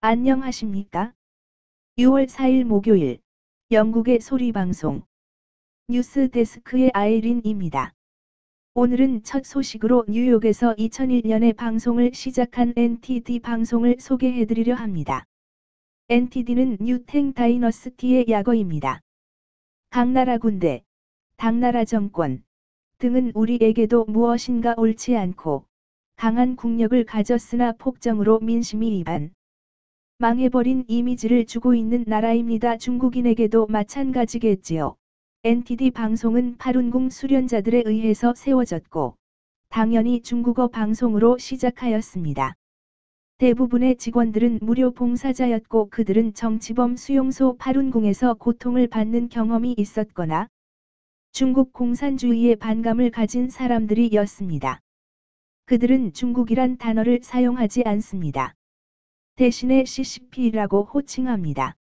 안녕하십니까? 6월 4일 목요일 영국의 소리방송 뉴스 데스크의 아이린입니다. 오늘은 첫 소식으로 뉴욕에서 2001년에 방송을 시작한 NTD 방송을 소개해드리려 합니다. NTD는 뉴탱 다이너스티의 약어입니다. 각 나라 군대, 당나라 정권 등은 우리에게도 무엇인가 옳지 않고 강한 국력을 가졌으나 폭정으로 민심이 이반 망해버린 이미지를 주고 있는 나라입니다. 중국인에게도 마찬가지겠지요. NTD 방송은 파룬궁 수련자들에 의해서 세워졌고 당연히 중국어 방송으로 시작하였습니다. 대부분의 직원들은 무료 봉사자였고 그들은 정치범 수용소 파룬궁에서 고통을 받는 경험이 있었거나 중국 공산주의에 반감을 가진 사람들이었습니다. 그들은 중국이란 단어를 사용하지 않습니다. 대신에 CCP라고 호칭합니다.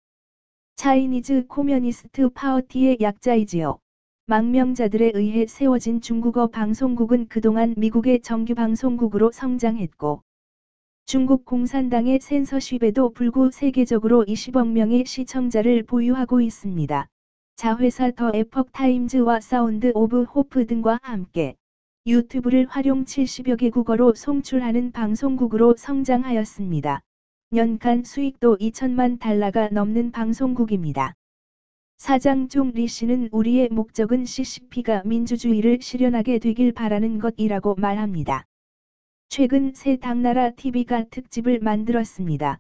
차이니즈 코뮤니스트 파티의 약자이지요. 망명자들에 의해 세워진 중국어 방송국은 그동안 미국의 정규 방송국으로 성장했고 중국 공산당의 센서쉽에도 불구 세계적으로 20억 명의 시청자를 보유하고 있습니다. 자회사 더 에퍽 타임즈와 사운드 오브 호프 등과 함께 유튜브를 활용 70여 개 국어로 송출하는 방송국으로 성장하였습니다. 년간 수익도 2천만 달러가 넘는 방송국입니다. 사장 종 리 씨는 우리의 목적은 CCP가 민주주의를 실현하게 되길 바라는 것이라고 말합니다. 최근 새 당나라 TV가 특집을 만들었습니다.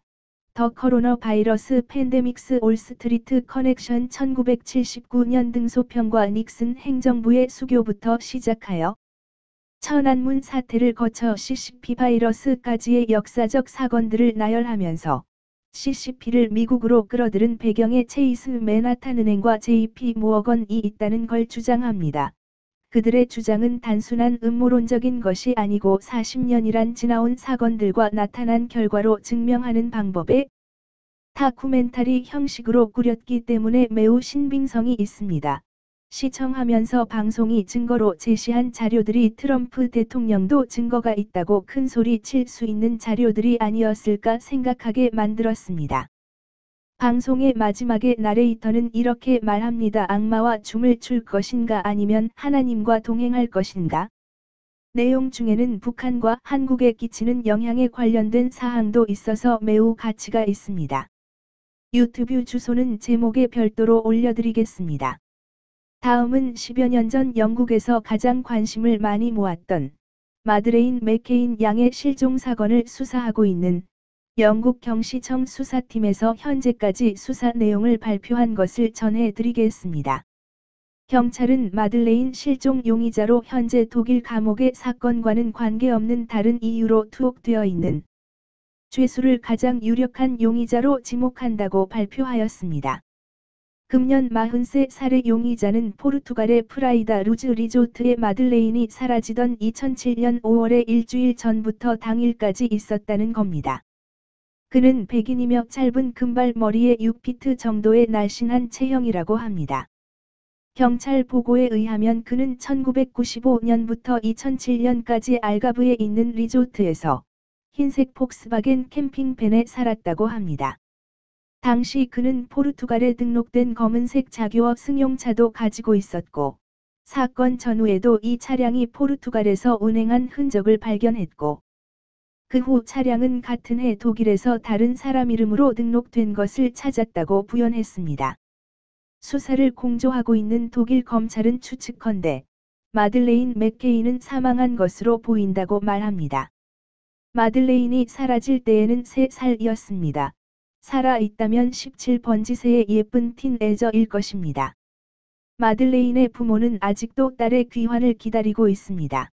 더 코로나 바이러스 팬데믹스 올스트리트 커넥션 1979년 등소평과 닉슨 행정부의 수교부터 시작하여 천안문 사태를 거쳐 CCP 바이러스까지의 역사적 사건들을 나열하면서 CCP를 미국으로 끌어들인 배경에 체이스 맨하탄 은행과 JP 모어건이 있다는 걸 주장합니다. 그들의 주장은 단순한 음모론적인 것이 아니고 40년이란 지나온 사건들과 나타난 결과로 증명하는 방법에 다큐멘터리 형식으로 꾸렸기 때문에 매우 신빙성이 있습니다. 시청하면서 방송이 증거로 제시한 자료들이 트럼프 대통령도 증거가 있다고 큰 소리 칠 수 있는 자료들이 아니었을까 생각하게 만들었습니다. 방송의 마지막에 나레이터는 이렇게 말합니다. 악마와 춤을 출 것인가 아니면 하나님과 동행할 것인가? 내용 중에는 북한과 한국에 끼치는 영향에 관련된 사항도 있어서 매우 가치가 있습니다. 유튜브 주소는 제목에 별도로 올려드리겠습니다. 다음은 10여 년 전 영국에서 가장 관심을 많이 모았던 마들레인 맥케인 양의 실종 사건을 수사하고 있는 영국 경시청 수사팀에서 현재까지 수사 내용을 발표한 것을 전해드리겠습니다. 경찰은 마들레인 실종 용의자로 현재 독일 감옥의 사건과는 관계없는 다른 이유로 투옥되어 있는 죄수를 가장 유력한 용의자로 지목한다고 발표하였습니다. 금년 43살의 용의자는 포르투갈의 프라이다 루즈 리조트의 마들레인이 사라지던 2007년 5월의 일주일 전부터 당일까지 있었다는 겁니다. 그는 백인이며 짧은 금발머리에 6피트 정도의 날씬한 체형이라고 합니다. 경찰 보고에 의하면 그는 1995년부터 2007년까지 알가브에 있는 리조트에서 흰색 폭스바겐 캠핑밴에 살았다고 합니다. 당시 그는 포르투갈에 등록된 검은색 자규어 승용차도 가지고 있었고 사건 전후에도 이 차량이 포르투갈에서 운행한 흔적을 발견했고 그 후 차량은 같은 해 독일에서 다른 사람 이름으로 등록된 것을 찾았다고 부연했습니다. 수사를 공조하고 있는 독일 검찰은 추측컨대 마들레인 맥케인은 사망한 것으로 보인다고 말합니다. 마들레인이 사라질 때에는 3살이었습니다. 살아 있다면 17번지세의 예쁜 틴에저일 것입니다. 마들레인의 부모는 아직도 딸의 귀환을 기다리고 있습니다.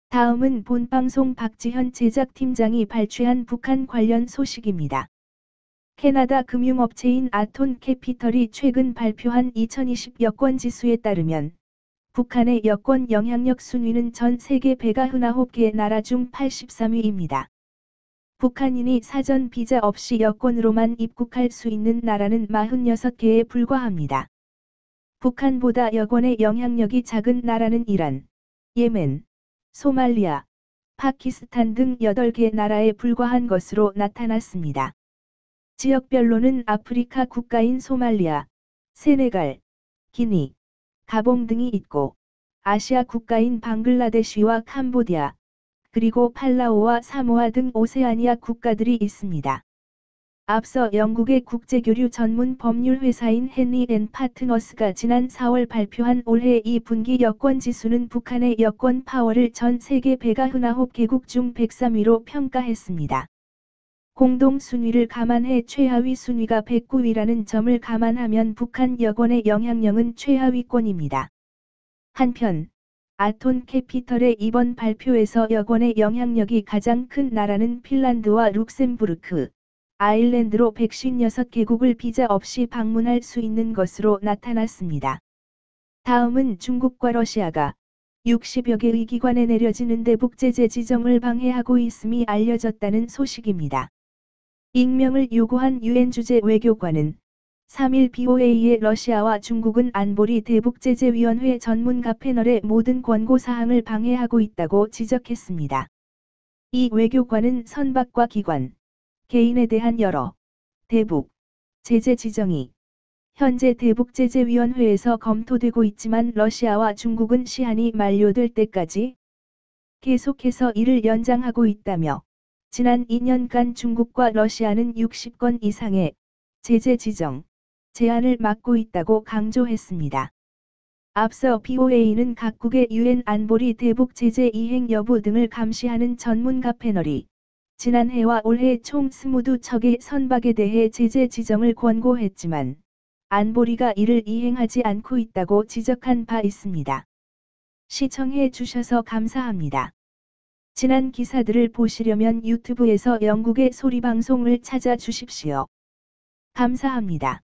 다음은 본방송 박지현 제작팀장이 발췌한 북한 관련 소식입니다. 캐나다 금융업체인 아톤 캐피털이 최근 발표한 2020 여권 지수에 따르면 북한의 여권 영향력 순위는 전 세계 199개 나라 중 83위입니다. 북한인이 사전 비자 없이 여권으로만 입국할 수 있는 나라는 46개에 불과합니다. 북한보다 여권의 영향력이 작은 나라는 이란, 예멘, 소말리아, 파키스탄 등 8개 나라에 불과한 것으로 나타났습니다. 지역별로는 아프리카 국가인 소말리아, 세네갈, 기니, 가봉 등이 있고, 아시아 국가인 방글라데시와 캄보디아, 그리고 팔라오와 사모아 등 오세아니아 국가들이 있습니다. 앞서 영국의 국제교류 전문 법률 회사인 헨리 앤 파트너스가 지난 4월 발표한 올해 2분기 여권 지수는 북한의 여권 파워를 전 세계 백아흔아홉 개국 중 103위로 평가했습니다. 공동 순위를 감안해 최하위 순위가 109위라는 점을 감안하면 북한 여권의 영향력은 최하위권입니다. 한편, 아톤 캐피털의 이번 발표에서 여권의 영향력이 가장 큰 나라는 핀란드와 룩셈부르크, 아일랜드로 156개국을 비자 없이 방문할 수 있는 것으로 나타났습니다. 다음은 중국과 러시아가 60여 개의 기관에 내려지는 대북 제재 지정을 방해하고 있음이 알려졌다는 소식입니다. 익명을 요구한 유엔 주재 외교관은 3일 BOA의 러시아와 중국은 안보리 대북제재위원회 전문가 패널의 모든 권고사항을 방해하고 있다고 지적했습니다. 이 외교관은 선박과 기관, 개인에 대한 여러 대북 제재 지정이 현재 대북제재위원회에서 검토되고 있지만 러시아와 중국은 시한이 만료될 때까지 계속해서 이를 연장하고 있다며 지난 2년간 중국과 러시아는 60건 이상의 제재 지정, 제한을 막고 있다고 강조했습니다. 앞서 BOA는 각국의 유엔 안보리 대북 제재 이행 여부 등을 감시하는 전문가 패널이 지난해와 올해 총 22척의 선박에 대해 제재 지정을 권고했지만 안보리가 이를 이행하지 않고 있다고 지적한 바 있습니다. 시청해 주셔서 감사합니다. 지난 기사들을 보시려면 유튜브에서 영국의 소리방송을 찾아주십시오. 감사합니다.